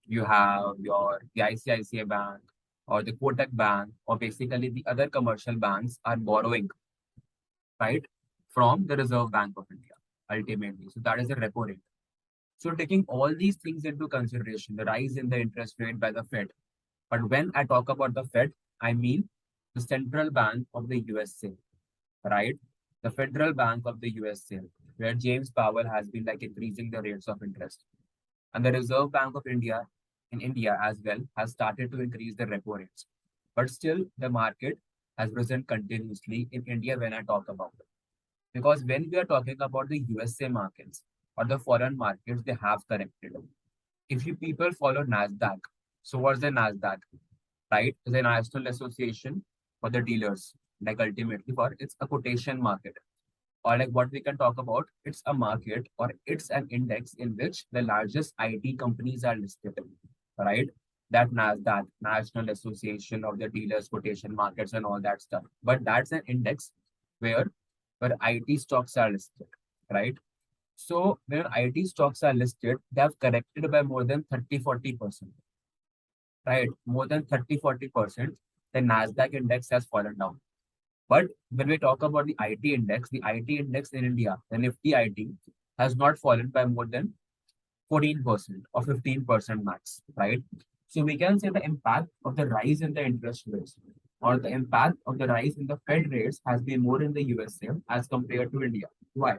you have the ICICI Bank or the Kotak Bank, or basically the other commercial banks are borrowing, right, from the Reserve Bank of India, ultimately. So that is the repo rate. So taking all these things into consideration, the rise in the interest rate by the Fed. But when I talk about the Fed, I mean the Central Bank of the USA, right? The Federal Bank of the USA, where James Powell has been like increasing the rates of interest. And the Reserve Bank of India in India as well has started to increase the repo rates. But still, the market has risen continuously in India when I talk about it. Because when we are talking about the USA markets or the foreign markets, they have corrected. If you people follow NASDAQ, so what's the NASDAQ? Right? It's a national association for the dealers, like ultimately for it's a quotation market. Or like what we can talk about, it's a market or it's an index in which the largest IT companies are listed, right? That NASDAQ, National Association of the Dealers Quotation Markets and all that stuff. But that's an index where IT stocks are listed, right? So when IT stocks are listed, they have corrected by more than 30-40%, right? More than 30-40%, the NASDAQ index has fallen down. But when we talk about the IT index in India, the Nifty IT has not fallen by more than 14% or 15% max, right? So we can say the impact of the rise in the interest rates or the impact of the rise in the Fed rates has been more in the USA as compared to India. Why?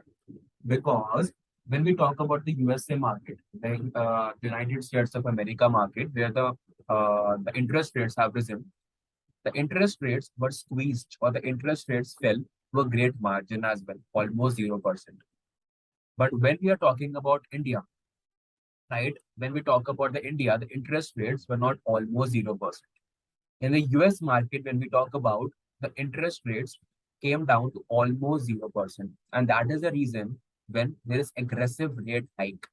Because when we talk about the USA market, the United States of America market, where the interest rates have risen, the interest rates were squeezed or the interest rates fell to a great margin as well, almost 0%. But when we are talking about India, right, when we talk about the India, the interest rates were not almost 0%. In the US market, when we talk about the interest rates came down to almost 0%. And that is the reason when there is aggressive rate hike.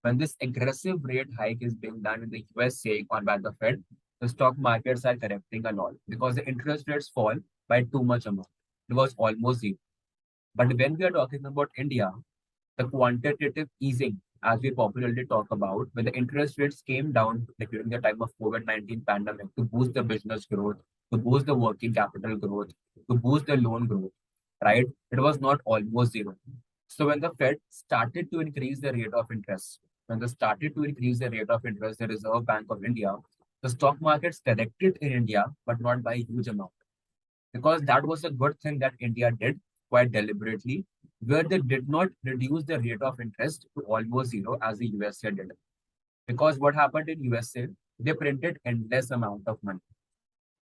When this aggressive rate hike is being done in the USA or by the Fed, the stock markets are correcting a lot because the interest rates fall by too much amount. It was almost zero. But when we are talking about India, the quantitative easing, as we popularly talk about, when the interest rates came down like during the time of COVID-19 pandemic to boost the business growth, to boost the working capital growth, to boost the loan growth, right? It was not almost zero. So when the Fed started to increase the rate of interest, when they started to increase the rate of interest, the Reserve Bank of India, the stock markets corrected in India, but not by a huge amount. Because that was a good thing that India did quite deliberately, where they did not reduce the rate of interest to almost zero as the USA did. Because what happened in USA, they printed endless amount of money.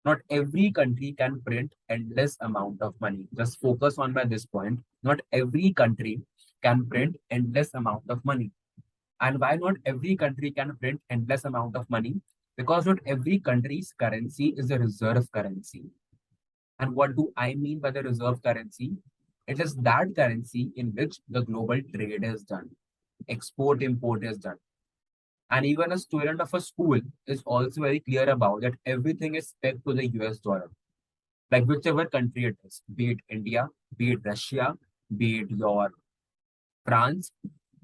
Not every country can print endless amount of money. Just focus on by this point. Not every country can print endless amount of money. And why not every country can print endless amount of money? Because not every country's currency is a reserve currency. And what do I mean by the reserve currency? It is that currency in which the global trade is done, export import is done. And even a student of a school is also very clear about that everything is pegged to the US dollar. Like whichever country it is, be it India, be it Russia, be it your France,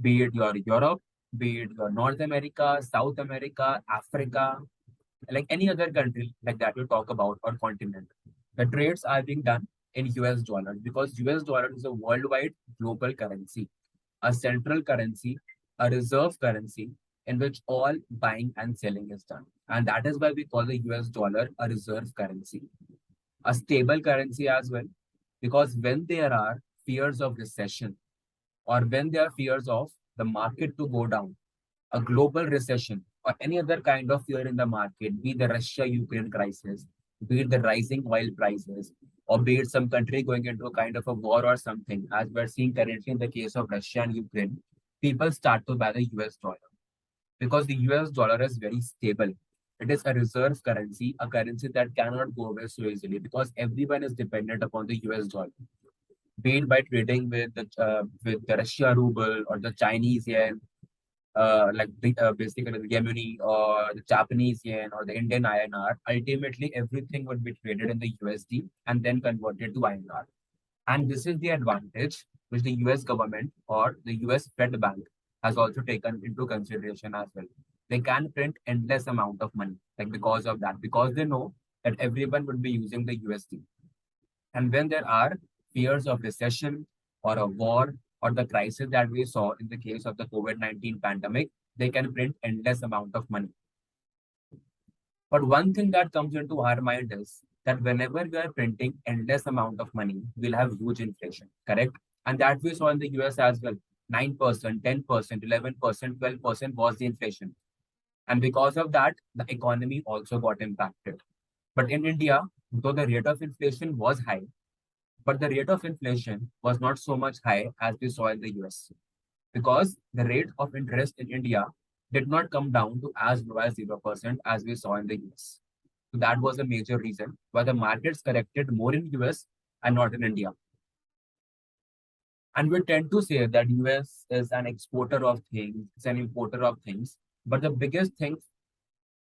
be it your Europe, be it your North America, South America, Africa, like any other country like that you talk about or continent. The trades are being done in US dollars because US dollar is a worldwide global currency, a central currency, a reserve currency in which all buying and selling is done. And that is why we call the US dollar a reserve currency, a stable currency as well. Because when there are fears of recession or when there are fears of the market to go down, a global recession, or any other kind of fear in the market, be the Russia-Ukraine crisis, be it the rising oil prices, or be it some country going into a kind of a war or something, as we're seeing currently in the case of Russia and Ukraine, people start to buy the US dollar because the US dollar is very stable. It is a reserve currency, a currency that cannot go away so easily because everyone is dependent upon the US dollar, be it by trading with the Russia ruble or the Chinese yen, basically the Yemeni or the Japanese yen or the Indian INR, ultimately everything would be traded in the USD and then converted to INR. And this is the advantage which the US government or the US Fed Bank has also taken into consideration as well. they can print endless amount of money, like because of that, because they know that everyone would be using the USD. And when there are fears of recession or a war or the crisis that we saw in the case of the COVID-19 pandemic, they can print endless amount of money. But one thing that comes into our mind is that whenever we are printing endless amount of money, we'll have huge inflation, correct? And that we saw in the US as well. 9%, 10%, 11%, 12% was the inflation. And because of that, the economy also got impacted. But in India, though the rate of inflation was high, but the rate of inflation was not so much high as we saw in the US because the rate of interest in India did not come down to as low as 0% as we saw in the US. So that was a major reason why the markets corrected more in US and not in India. And we tend to say that US is an exporter of things, it's an importer of things. But the biggest thing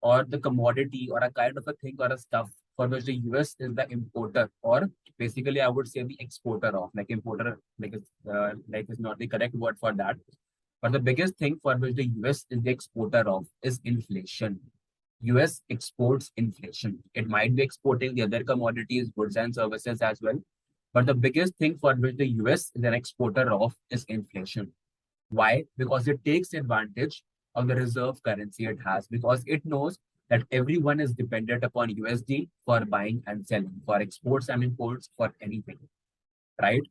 or the commodity or a kind of a thing or a stuff for which the US is the importer, or basically I would say the exporter of, like importer, like is not the correct word for that. But the biggest thing for which the US is the exporter of is inflation. US exports inflation. It might be exporting the other commodities, goods and services as well. But the biggest thing for which the US is an exporter of is inflation. Why? Because it takes advantage of the reserve currency it has, because it knows that everyone is dependent upon USD for buying and selling, for exports and imports, for anything, right?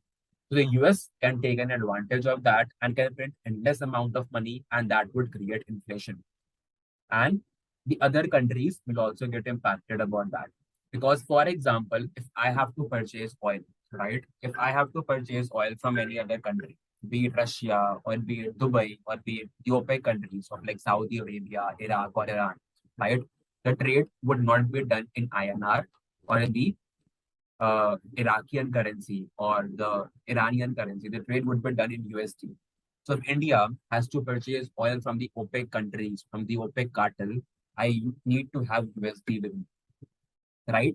So the US can take an advantage of that and can print endless amount of money, and that would create inflation. And the other countries will also get impacted about that. Because, for example, if I have to purchase oil, right? If I have to purchase oil from any other country, be it Russia or be it Dubai or be it the OPEC countries of like Saudi Arabia, Iraq, or Iran, right? The trade would not be done in INR or in the Iraqian currency or the Iranian currency. The trade would be done in USD. So if India has to purchase oil from the OPEC countries, from the OPEC cartel, I need to have USD with me, right?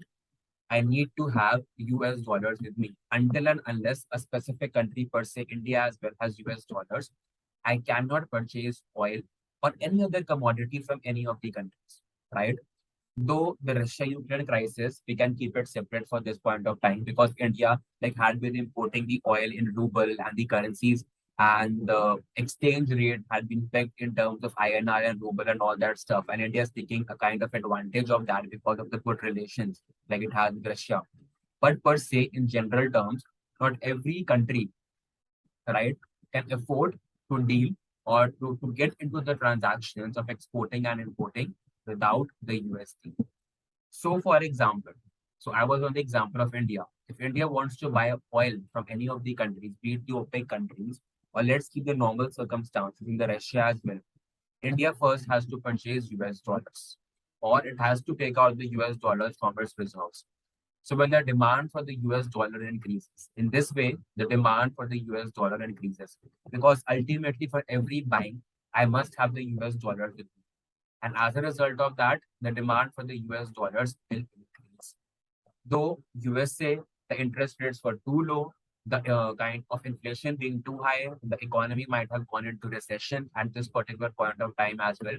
I need to have US dollars with me. Until and unless a specific country, per se, India as well, has US dollars, I cannot purchase oil or any other commodity from any of the countries, right? Though the Russia-Ukraine crisis, we can keep it separate for this point of time because India like had been importing the oil in ruble and the currencies, and the exchange rate had been pegged in terms of INR and ruble and all that stuff. And India is taking a kind of advantage of that because of the good relations like it has with Russia. But per se, in general terms, not every country, right, can afford to deal or to get into the transactions of exporting and importing without the USD. So, for example, so I was on the example of India. If India wants to buy oil from any of the countries, be it the OPEC countries, or let's keep the normal circumstances in the Russia as well, India first has to purchase US dollars, or it has to take out the US dollars from its reserves. So when the demand for the US dollar increases, in this way, the demand for the US dollar increases because ultimately for every buying, I must have the US dollar with me. And as a result of that, the demand for the US dollars will increase. Though USA, the interest rates were too low, the kind of inflation being too high, the economy might have gone into recession at this particular point of time as well.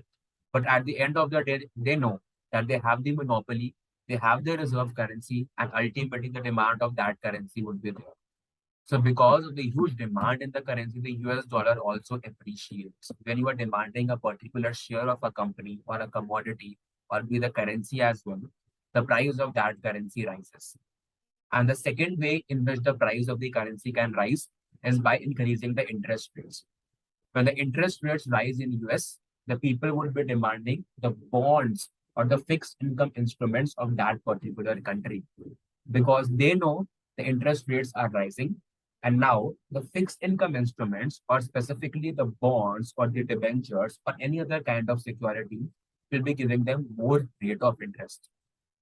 But at the end of the day, they know that they have the monopoly, they have the reserve currency, and ultimately the demand of that currency would be there. So because of the huge demand in the currency, the US dollar also appreciates. When you are demanding a particular share of a company or a commodity or be the currency as well, the price of that currency rises. And the second way in which the price of the currency can rise is by increasing the interest rates. When the interest rates rise in US, the people would be demanding the bonds or the fixed income instruments of that particular country because they know the interest rates are rising. And now the fixed income instruments, or specifically the bonds or the debentures or any other kind of security, will be giving them more rate of interest.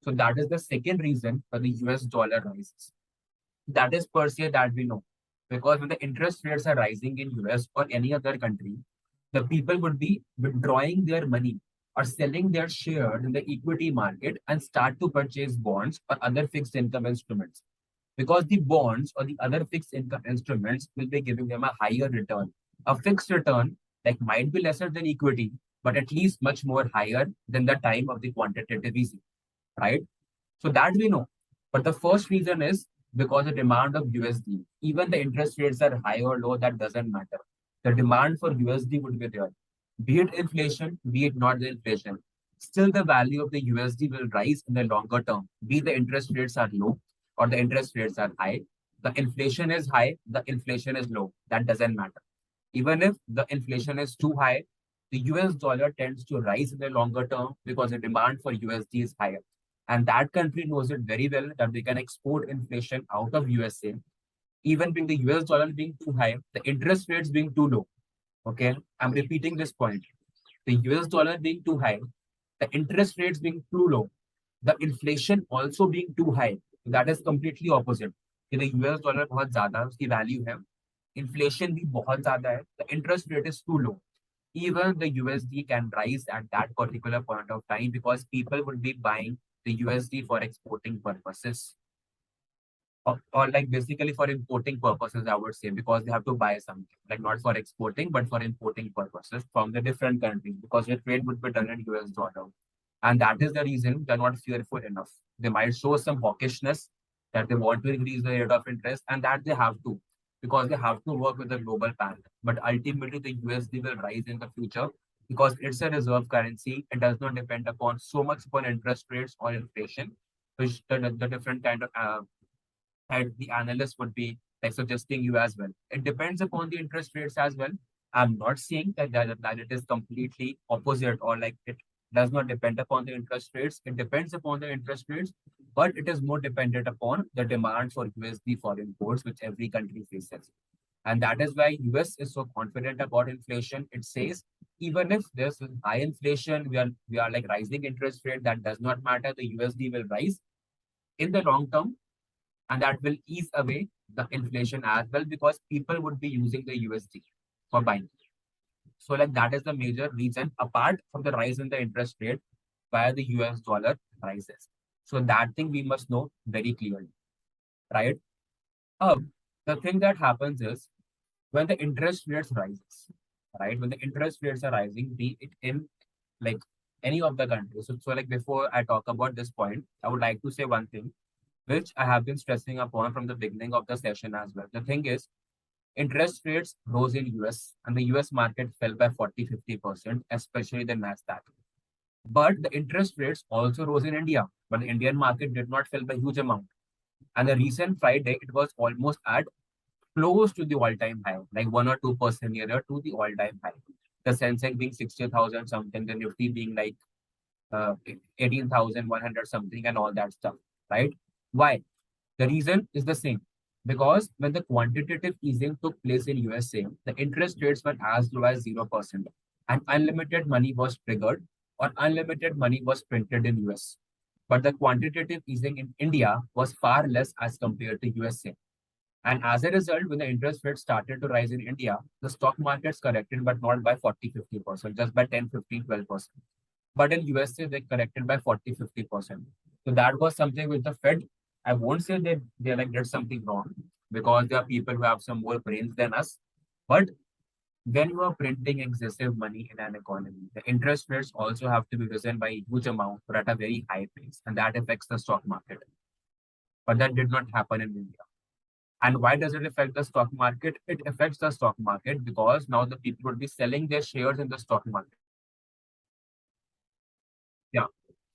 So that is the second reason for the US dollar rises. That is per se that we know. Because when the interest rates are rising in US or any other country, the people would be withdrawing their money or selling their shares in the equity market and start to purchase bonds or other fixed income instruments. Because the bonds or the other fixed income instruments will be giving them a higher return. A fixed return like might be lesser than equity, but at least much more higher than the time of the quantitative easing, right? So that we know. But the first reason is because the demand of USD, even the interest rates are high or low, that doesn't matter. The demand for USD would be there. Be it inflation, be it not the inflation. Still, the value of the USD will rise in the longer term. Be the interest rates are low or the interest rates are high. The inflation is high, the inflation is low. That doesn't matter. Even if the inflation is too high, the US dollar tends to rise in the longer term because the demand for USD is higher. And that country knows it very well that they can export inflation out of USA, even being the US dollar being too high, the interest rates being too low. Okay, I'm repeating this point. The US dollar being too high, the interest rates being too low, the inflation also being too high. That is completely opposite. कि the US dollar बहुत ज्यादा है, उसकी value है, inflation भी बहुत ज्यादा है, the interest rate is too low. Even the USD can rise at that particular point of time because people would be buying the USD for exporting purposes or like basically for importing purposes, I would say, because they have to buy something, like not for exporting, but for importing purposes from the different countries because the trade would be done in US dollar. And that is the reason they're not fearful enough. They might show some hawkishness that they want to increase the rate of interest and that they have to because they have to work with the global bank. But ultimately, the USD will rise in the future because it's a reserve currency. It does not depend upon so much upon interest rates or inflation, which the different kind of and the analyst would be like suggesting you as well. It depends upon the interest rates as well. I'm not saying that it is completely opposite or like it does not depend upon the interest rates. It depends upon the interest rates, but it is more dependent upon the demand for USD for imports, which every country faces. And that is why US is so confident about inflation. It says even if there's high inflation, we are like rising interest rate, that does not matter. The USD will rise in the long term and that will ease away the inflation as well because people would be using the USD for buying. So like that is the major reason apart from the rise in the interest rate why the US dollar rises. So that thing we must know very clearly, right? The thing that happens is when the interest rates rises, right? When the interest rates are rising, be it in like any of the countries. So like before I talk about this point, I would like to say one thing which I have been stressing upon from the beginning of the session as well. The thing is, interest rates rose in US and the US market fell by 40-50%, especially the Nasdaq. But the interest rates also rose in India, but the Indian market did not fell by huge amount. And the recent Friday, it was almost at close to the all-time high, like 1 or 2% nearer to the all-time high. The Sensex being 60,000 something, the Nifty being like 18,100 something and all that stuff, right? Why? The reason is the same. Because when the quantitative easing took place in USA, the interest rates were as low as 0% and unlimited money was triggered or unlimited money was printed in US. But the quantitative easing in India was far less as compared to USA. And as a result, when the interest rates started to rise in India, the stock markets corrected, but not by 40-50%, just by 10-15-12%. But in USA, they corrected by 40-50%. So that was something with the Fed. I won't say they like did something wrong because there are people who have some more brains than us. But when you are printing excessive money in an economy, the interest rates also have to be risen by a huge amount or at a very high pace, and that affects the stock market. But that did not happen in India. And why does it affect the stock market? It affects the stock market because now the people would be selling their shares in the stock market. Yeah.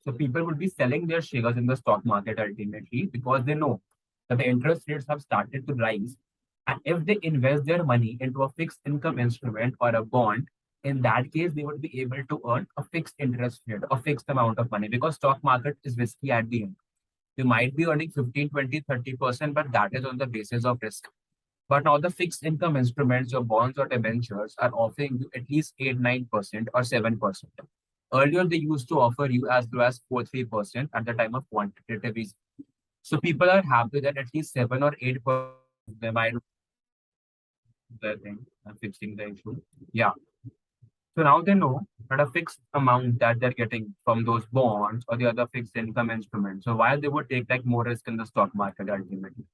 So people would be selling their shares in the stock market ultimately because they know that the interest rates have started to rise. And if they invest their money into a fixed income instrument or a bond, in that case, they would be able to earn a fixed interest rate, a fixed amount of money because stock market is risky at the end. You might be earning 15, 20, 30%, but that is on the basis of risk. But now the fixed income instruments, your bonds or debentures, are offering you at least 8, 9% or 7%. Earlier, they used to offer you as low as 4, 3% at the time of quantitative easing. So people are happy that at least 7 or 8% they might the thing. I'm fixing the issue. Yeah. So now they know that a fixed amount that they're getting from those bonds or the other fixed income instruments. So while they would take like more risk in the stock market ultimately,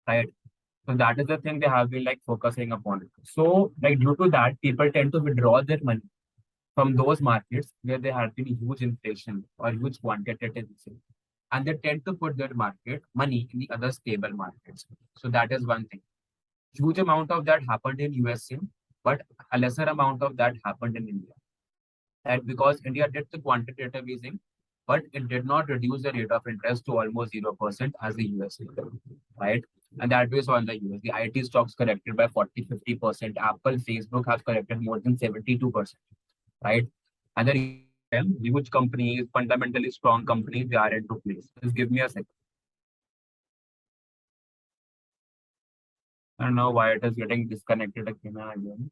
right? So that is the thing they have been like focusing upon. So like due to that, people tend to withdraw their money from those markets where there had been huge inflation or huge quantitative easing, and they tend to put their market money in the other stable markets. So that is one thing. Huge amount of that happened in USA, but a lesser amount of that happened in India. And because India did the quantitative easing, but it did not reduce the rate of interest to almost 0% as the US did, right? And that was on the US. The IT stocks corrected by 40-50%. Apple, Facebook have corrected more than 72%, right? And then huge companies, fundamentally strong companies, they are into place. Just give me a second. I don't know why it is getting disconnected again and again.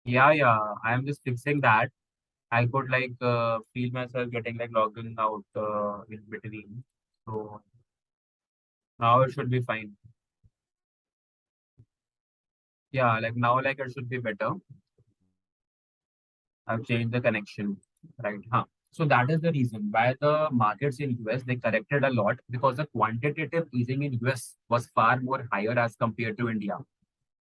Yeah, yeah. I am just fixing that. I could like feel myself getting like logging out in between. So now it should be fine. Yeah, like now like it should be better. I've changed the connection. Right. Huh. So that is the reason why the markets in US they corrected a lot because the quantitative easing in US was far more higher as compared to India.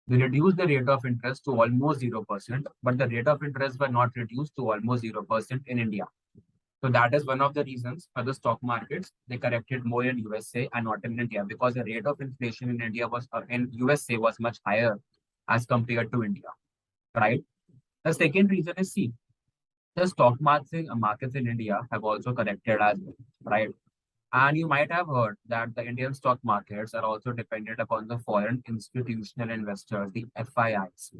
They reduced the rate of interest to almost 0%, but the rate of interest were not reduced to almost 0% in India. So that is one of the reasons for the stock markets they corrected more in USA and not in India because the rate of inflation in India was in USA was much higher as compared to India, right? The second reason is see the markets in India have also corrected as well, right? And you might have heard that the Indian stock markets are also dependent upon the foreign institutional investors, the FIIs,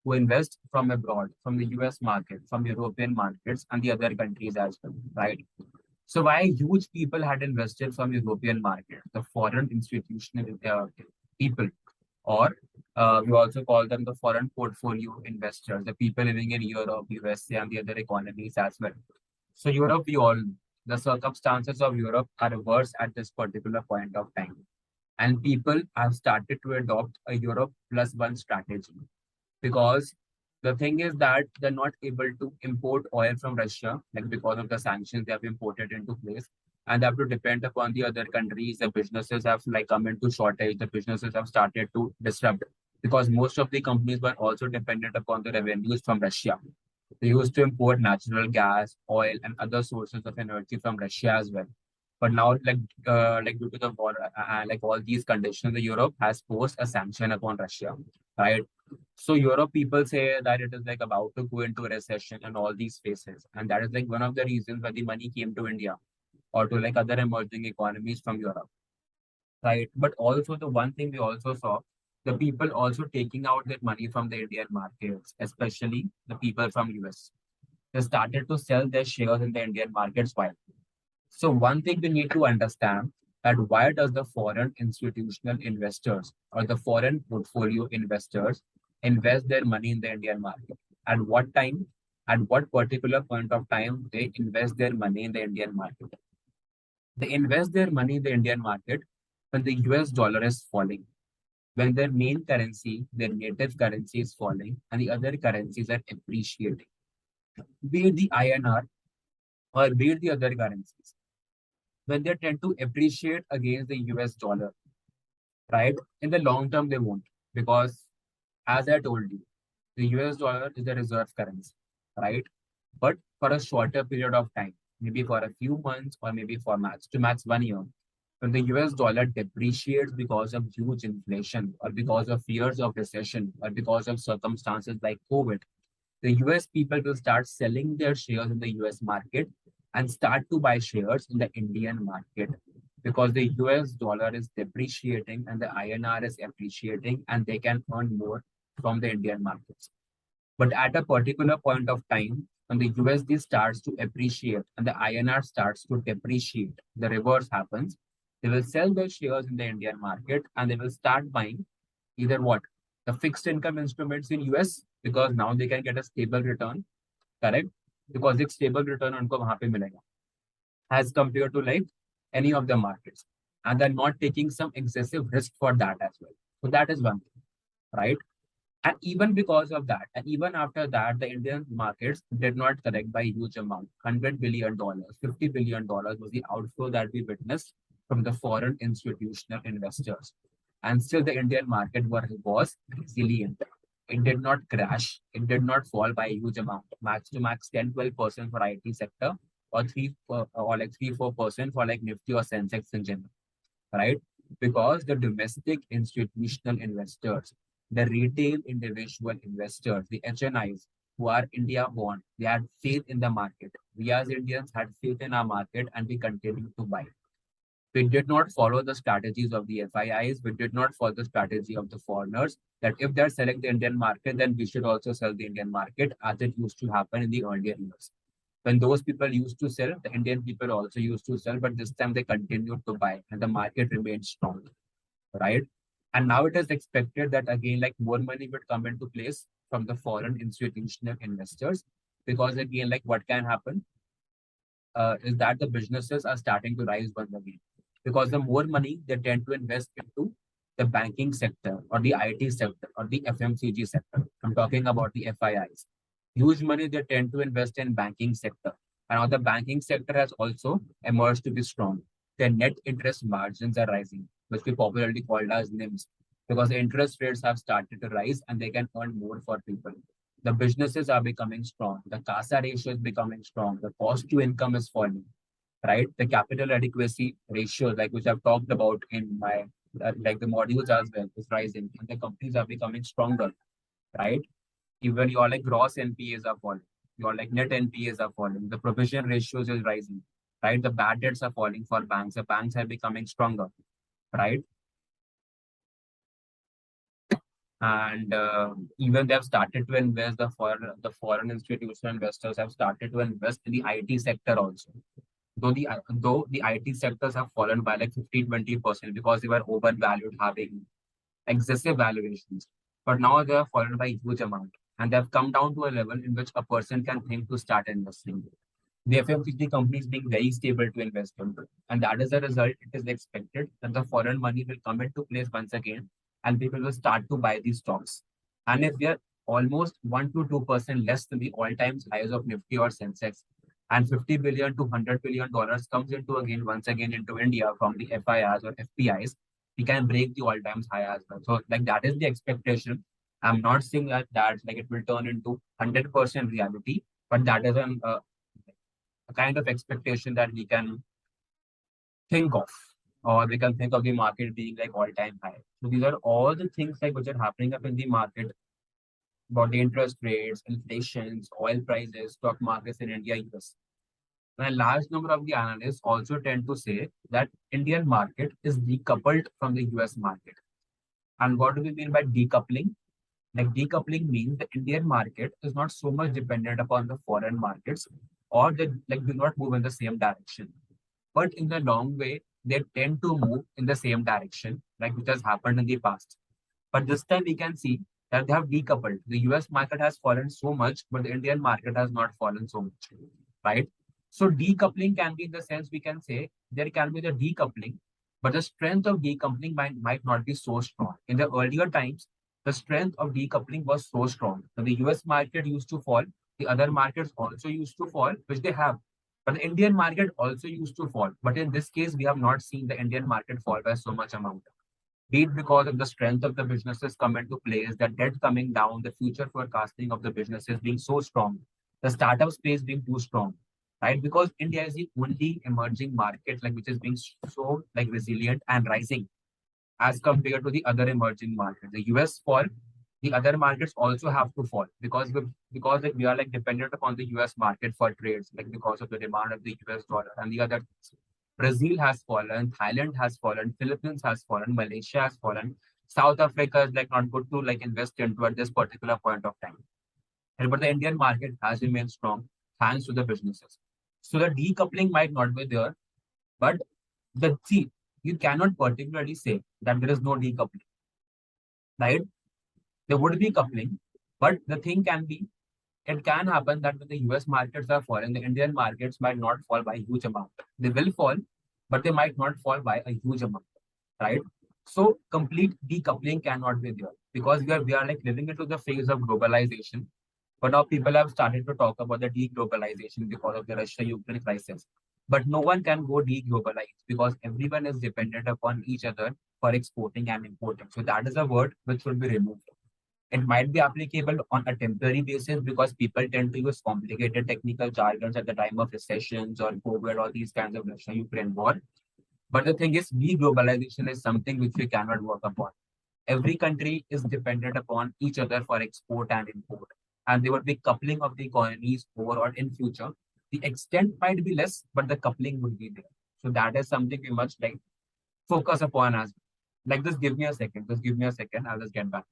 who invest from abroad, from the US market, from European markets, and the other countries as well, right? So why huge people had invested from European market, the foreign institutional people, or we also call them the foreign portfolio investors, the people living in Europe, USA, and the other economies as well. So Europe, we all know, the circumstances of Europe are worse at this particular point of time, and people have started to adopt a Europe plus one strategy because the thing is that they're not able to import oil from Russia, like because of the sanctions they have imported into place, and they have to depend upon the other countries. The businesses have like come into shortage. The businesses have started to disrupt because most of the companies were also dependent upon the revenues from Russia. They used to import natural gas, oil, and other sources of energy from Russia as well. But now, like due to the war, like all these conditions, the Europe has posed a sanction upon Russia, right? So Europe people say that it is like about to go into a recession and all these phases, and that is like one of the reasons why the money came to India or to like other emerging economies from Europe, right? But also the one thing we also saw, the people also taking out their money from the Indian markets, especially the people from US. They started to sell their shares in the Indian markets. Why? So one thing we need to understand that why does the foreign institutional investors or the foreign portfolio investors invest their money in the Indian market? At what time? At what particular point of time they invest their money in the Indian market? They invest their money in the Indian market when the US dollar is falling, when their main currency, their native currency is falling, and the other currencies are appreciating, be it the INR or be it the other currencies. When they tend to appreciate against the US dollar, right? In the long term, they won't because, as I told you, the US dollar is the reserve currency, right? But for a shorter period of time, maybe for a few months or maybe for max 1 year, when the US dollar depreciates because of huge inflation or because of fears of recession or because of circumstances like COVID, the US people will start selling their shares in the US market and start to buy shares in the Indian market because the US dollar is depreciating and the INR is appreciating and they can earn more from the Indian markets. But at a particular point of time, when the USD starts to appreciate and the INR starts to depreciate, the reverse happens. They will sell their shares in the Indian market and they will start buying either what? The fixed income instruments in US because now they can get a stable return, correct? Because एक stable return उनको वहां पे मिलेगा as compared to like any of the markets. And they're not taking some excessive risk for that as well. So that is one thing, right? And even because of that, and even after that, the Indian markets did not correct by huge amount. $100 billion, $50 billion was the outflow that we witnessed from the foreign institutional investors. And still the Indian market was resilient. It did not crash. It did not fall by a huge amount. Max to max 10-12% for IT sector, or 3-4% for like Nifty or Sensex in general, right? Because the domestic institutional investors, the retail individual investors, the HNIs who are India born, they had faith in the market. We as Indians had faith in our market and we continue to buy. We did not follow the strategies of the FIIs. We did not follow the strategy of the foreigners that if they're selling the Indian market, then we should also sell the Indian market as it used to happen in the earlier years. When those people used to sell, the Indian people also used to sell, but this time they continued to buy and the market remained strong, right? And now it is expected that again, like more money would come into place from the foreign institutional investors, because again, like what can happen is that the businesses are starting to rise once again. Because the more money they tend to invest into the banking sector or the IT sector or the FMCG sector. I'm talking about the FIIs. Huge money they tend to invest in banking sector. And now the banking sector has also emerged to be strong. Their net interest margins are rising, which we popularly called as NIMs, because the interest rates have started to rise and they can earn more for people. The businesses are becoming strong. The CASA ratio is becoming strong. The cost to income is falling, right? The capital adequacy ratio, like which I've talked about in my like the modules as well, is rising, and the companies are becoming stronger, right? Even your like gross NPAs are falling, your like net NPAs are falling, the provision ratios is rising, right? The bad debts are falling for banks. The banks are becoming stronger, right? And even they have started to invest the foreign institutional investors have started to invest in the IT sector also. Though the IT sectors have fallen by like 15-20% because they were overvalued, having excessive valuations. But now they have fallen by a huge amount and they have come down to a level in which a person can think to start investing. The FMCG companies being very stable to invest in. And that is a result, it is expected that the foreign money will come into place once again and people will start to buy these stocks. And if we are almost 1 to 2% less than the all-time highs of Nifty or Sensex, and 50 billion to $100 billion comes into again once again into India from the FIRs or FPIs, we can break the all-time high as well. So like that is the expectation. I'm not saying that like it will turn into 100% reality, but that is a kind of expectation that we can think of, or we can think of the market being like all-time high. So these are all the things like which are happening up in the market about the interest rates, inflations, oil prices, stock markets in India, US. And a large number of the analysts also tend to say that Indian market is decoupled from the US market. And what do we mean by decoupling? Like decoupling means the Indian market is not so much dependent upon the foreign markets, or they like do not move in the same direction. But in the long way, they tend to move in the same direction, like which has happened in the past. But this time we can see that they have decoupled. The US market has fallen so much, but the Indian market has not fallen so much, right? So decoupling can be in the sense we can say there can be the decoupling, but the strength of decoupling might not be so strong. In the earlier times, the strength of decoupling was so strong. When the US market used to fall, the other markets also used to fall, which they have. But the Indian market also used to fall. But in this case, we have not seen the Indian market fall by so much amount. Be it because of the strength of the businesses come into place, the debt coming down, the future forecasting of the businesses being so strong, the startup space being too strong, right? Because India is the only emerging market like which is being so like resilient and rising as compared to the other emerging markets. The US fall, the other markets also have to fall because like, we are like dependent upon the US market for trades, like because of the demand of the US dollar and the other things. Brazil has fallen, Thailand has fallen, Philippines has fallen, Malaysia has fallen. South Africa is like not good to like invest into at this particular point of time. But the Indian market has remained strong thanks to the businesses. So the decoupling might not be there, but the see, you cannot particularly say that there is no decoupling, right? There would be coupling, but the thing can be, it can happen that when the US markets are falling, the Indian markets might not fall by a huge amount. They will fall, but they might not fall by a huge amount, right? So complete decoupling cannot be there because we are like living into the phase of globalization. But now people have started to talk about the deglobalization because of the Russia-Ukraine crisis. But no one can go deglobalized because everyone is dependent upon each other for exporting and importing. So that is a word which should be removed. It might be applicable on a temporary basis because people tend to use complicated technical jargons at the time of recessions or COVID or these kinds of Russia-Ukraine war. But the thing is, deglobalization is something which we cannot work upon. Every country is dependent upon each other for export and import, and there would be coupling of the economies overall in future. The extent might be less, but the coupling would be there. So that is something we must like focus upon as well. Like just give me a second. Just give me a second. I'll just get back.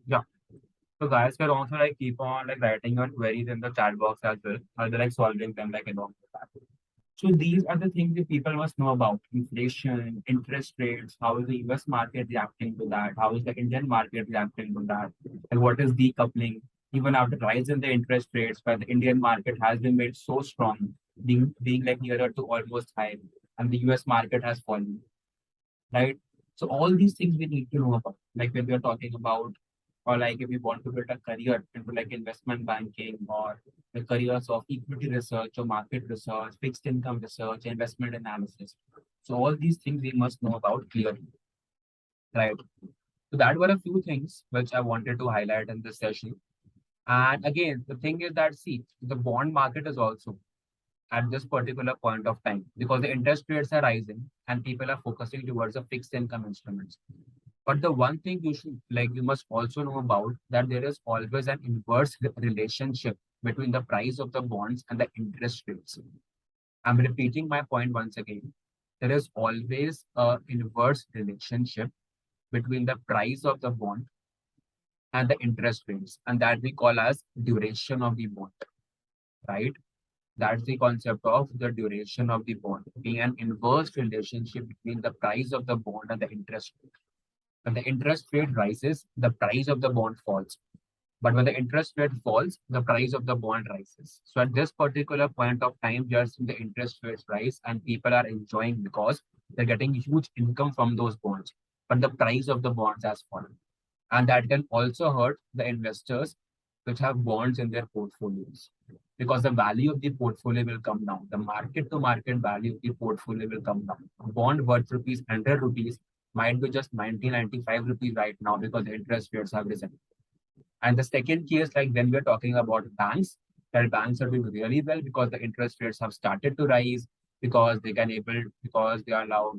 Yeah. So guys can also like keep on like writing your queries in the chat box as well. Or they like solving them like along with that. So these are the things that people must know about inflation, interest rates, how is the US market reacting to that, how is the Indian market reacting to that, and what is decoupling. Even after rise in the interest rates, but the Indian market has been made so strong, being like nearer to almost high, and the US market has fallen, right? So all these things we need to know about, like when we are talking about, or like if we want to build a career into like investment banking or the careers of equity research or market research, fixed income research, investment analysis. So all these things we must know about clearly, right? So that were a few things which I wanted to highlight in this session. And again, the thing is that see, the bond market is also at this particular point of time because the interest rates are rising and people are focusing towards the fixed income instruments. But the one thing you should like you must also know about that there is always an inverse relationship between the price of the bonds and the interest rates. I'm repeating my point once again. There is always a inverse relationship between the price of the bond and the interest rates, and that we call as duration of the bond, right? That's the concept of the duration of the bond being an inverse relationship between the price of the bond and the interest rate. When the interest rate rises, the price of the bond falls. But when the interest rate falls, the price of the bond rises. So at this particular point of time, we are seeing the interest rates rise and people are enjoying because they're getting huge income from those bonds. But the price of the bonds has fallen. And that can also hurt the investors which have bonds in their portfolios because the value of the portfolio will come down. The market to market value of the portfolio will come down. A bond worth rupees 100 rupees might be just 90-95 rupees right now because the interest rates have risen. And the second case, like when we're talking about banks, that banks are doing really well because the interest rates have started to rise because they are now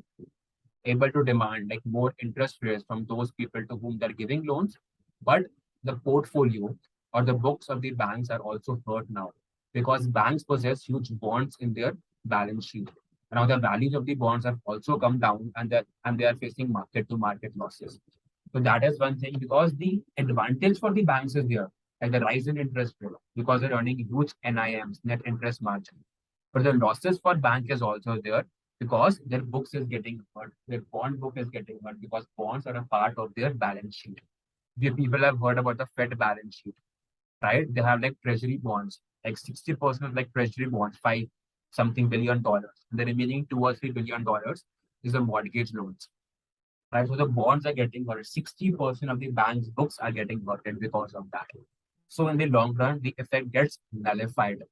able to demand like more interest rates from those people to whom they're giving loans. But the portfolio or the books of the banks are also hurt now because banks possess huge bonds in their balance sheet. Now the values of the bonds have also come down and they are facing market to market losses. So that is one thing because the advantage for the banks is there, like the rise in interest rate, because they're earning huge NIMs, net interest margin. But the losses for bank is also there because their books is getting hurt, their bond book is getting hurt because bonds are a part of their balance sheet. The people have heard about the Fed balance sheet, right? They have like treasury bonds, like 60% of like treasury bonds, five something billion dollars. The remaining $2 or $3 billion is the mortgage loans. Right, so the bonds are getting hurt. 60% of the bank's books are getting hurted because of that. So in the long run, the effect gets nullified,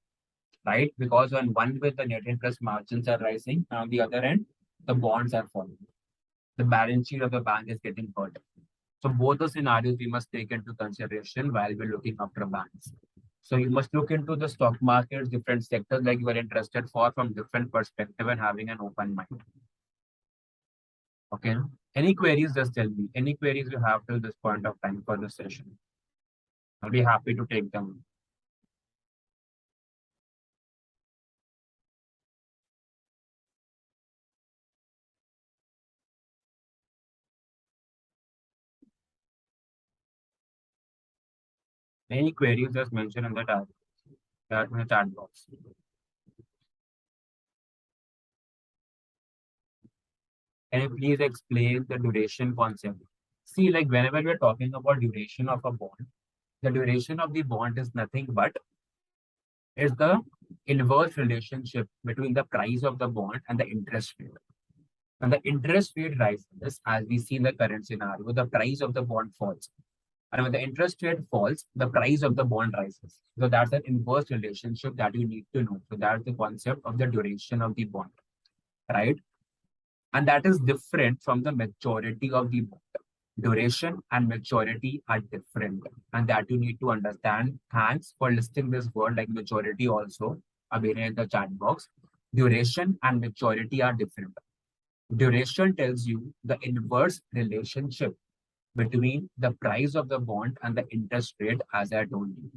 right? Because on one way the net interest margins are rising, and on the other end, the bonds are falling. The balance sheet of the bank is getting hurt. So both the scenarios we must take into consideration while we're looking after banks. So you must look into the stock markets, different sectors like you are interested for from different perspective and having an open mind. Okay. Any queries, just tell me. Any queries you have till this point of time for this session? I'll be happy to take them. Any queries, just mention in the chat box. Can you please explain the duration concept? See, like whenever we're talking about duration of a bond, the duration of the bond is nothing but is the inverse relationship between the price of the bond and the interest rate. When the interest rate rises, as we see in the current scenario, the price of the bond falls. And when the interest rate falls, the price of the bond rises. So that's an inverse relationship that you need to know. So that's the concept of the duration of the bond, right? And that is different from the maturity of the bond. Duration and maturity are different, and that you need to understand. Thanks for listing this word like maturity also, Abhinay in the chat box. Duration and maturity are different. Duration tells you the inverse relationship between the price of the bond and the interest rate, as I told you.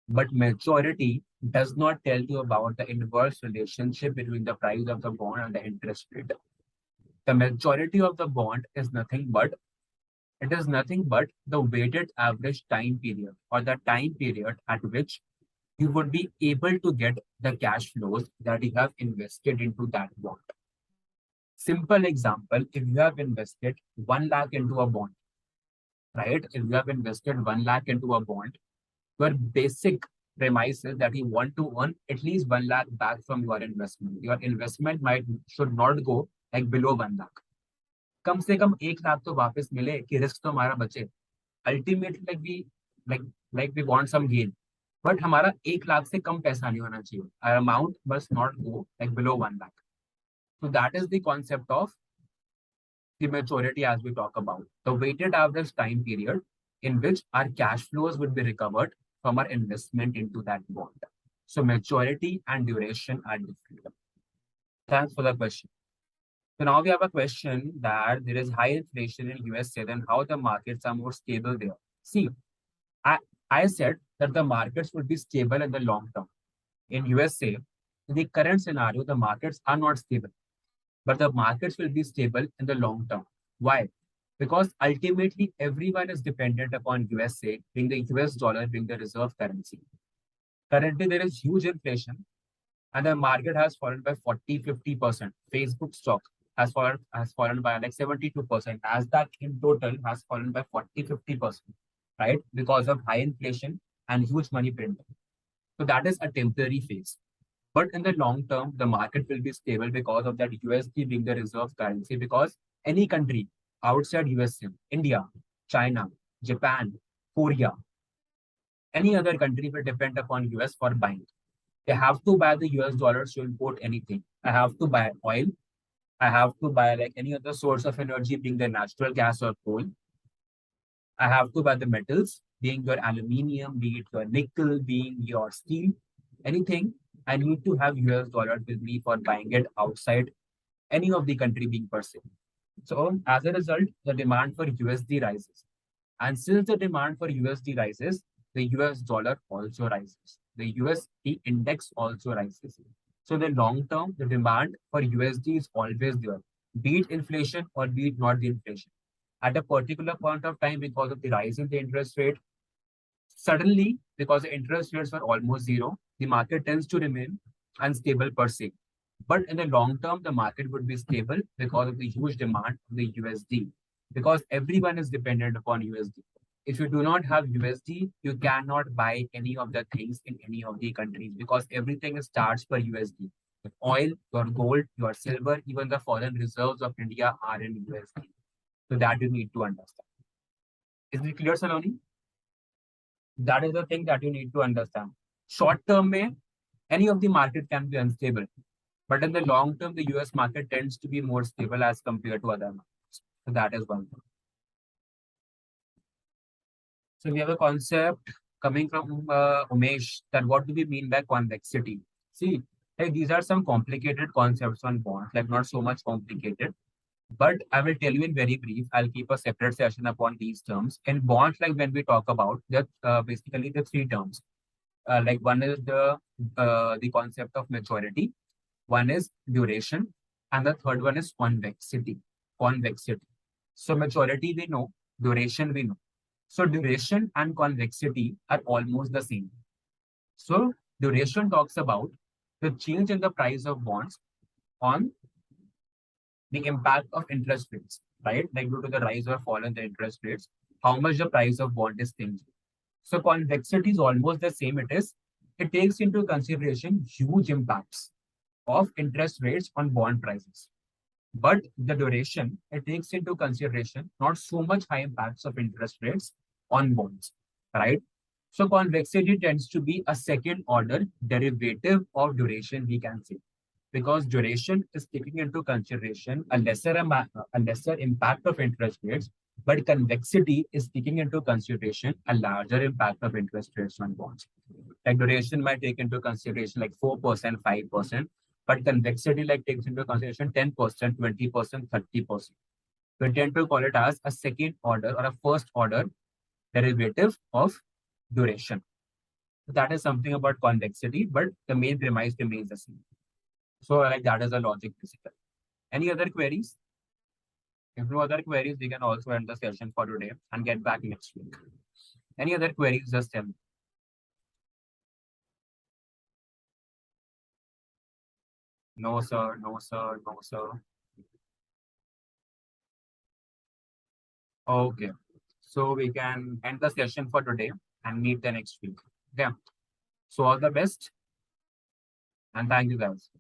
But maturity does not tell you about the inverse relationship between the price of the bond and the interest rate. The maturity of the bond is nothing but the weighted average time period or the time period at which you would be able to get the cash flows that you have invested into that bond. Simple example, if you have invested 1 lakh into a bond, right? If you have invested 1 lakh into a bond, your basic premise is that you want to earn at least 1 lakh back from your investment. Your investment should not go like below 1 lakh. कम से कम 1 लाख तो वापस मिले कि risk तो हमारा बचे. Ultimately, like we want some gain. But हमारा 1 लाख से कम पैसा नहीं होना चाहिए. Our amount must not go like below 1 lakh. So that is the concept of the maturity as we talk about. The weighted average time period in which our cash flows would be recovered from our investment into that bond. So maturity and duration are different. Thanks for the question. So now we have a question that there is high inflation in USA, then how the markets are more stable there. See, I said that the markets would be stable in the long term. In USA, in the current scenario, the markets are not stable, but the markets will be stable in the long term. Why? Because ultimately everyone is dependent upon USA, being the US dollar, being the reserve currency. Currently, there is huge inflation and the market has fallen by 40-50%. Facebook stock has fallen by like 72%. Nasdaq in total has fallen by 40-50%, right? Because of high inflation and huge money printing. So that is a temporary phase. But in the long term, the market will be stable because of that USD being the reserve currency. Because any country outside USA, India, China, Japan, Korea, any other country will depend upon US for buying. They have to buy the US dollars to import anything. I have to buy oil. I have to buy like any other source of energy, being the natural gas or coal. I have to buy the metals, being your aluminium, be it your nickel, being your steel, anything. I need to have US dollars with me for buying it outside any of the country being pursued. So as a result, the demand for USD rises. And since the demand for USD rises, the US dollar also rises. The USD index also rises. So the long term, the demand for USD is always there, be it inflation or be it not the inflation. At a particular point of time, because of the rise in the interest rate, suddenly, because the interest rates were almost zero, the market tends to remain unstable per se. But in the long term, the market would be stable because of the huge demand of the USD, because everyone is dependent upon USD. If you do not have USD, you cannot buy any of the things in any of the countries because everything is charged per USD. Your oil, your gold, your silver, even the foreign reserves of India are in USD. So that you need to understand. Is it clear, Saloni? That is the thing that you need to understand. Short term, any of the market can be unstable. But in the long term, the US market tends to be more stable as compared to other markets. So that is one thing. So we have a concept coming from Umesh that what do we mean by convexity? See, hey, these are some complicated concepts on bonds, like not so much complicated. But I will tell you in very brief. I'll keep a separate session upon these terms. In bonds, like when we talk about that, basically the three terms. Like one is the concept of maturity, one is duration, and the third one is convexity. Convexity. So maturity we know, duration we know. So duration and convexity are almost the same. So duration talks about the change in the price of bonds on the impact of interest rates, right? Like due to the rise or fall in the interest rates, how much the price of bond is changing. So convexity is almost the same. It takes into consideration huge impacts of interest rates on bond prices. But the duration, it takes into consideration not so much high impacts of interest rates on bonds, right? So convexity tends to be a second order derivative of duration, we can say, because duration is taking into consideration a lesser impact of interest rates, but convexity is taking into consideration a larger impact of interest rates on bonds. Like duration might take into consideration like 4%, 5%, but convexity like takes into consideration 10%, 20%, 30%. We tend to call it as a second order or a first order derivative of duration. So that is something about convexity, but the main premise remains the same. So like that is the logic basically. Any other queries? If no other queries, we can also end the session for today and get back next week. Any other queries, just tell me. No, sir. No, sir. No, sir. Okay. So we can end the session for today and meet the next week. Okay. So all the best and thank you guys.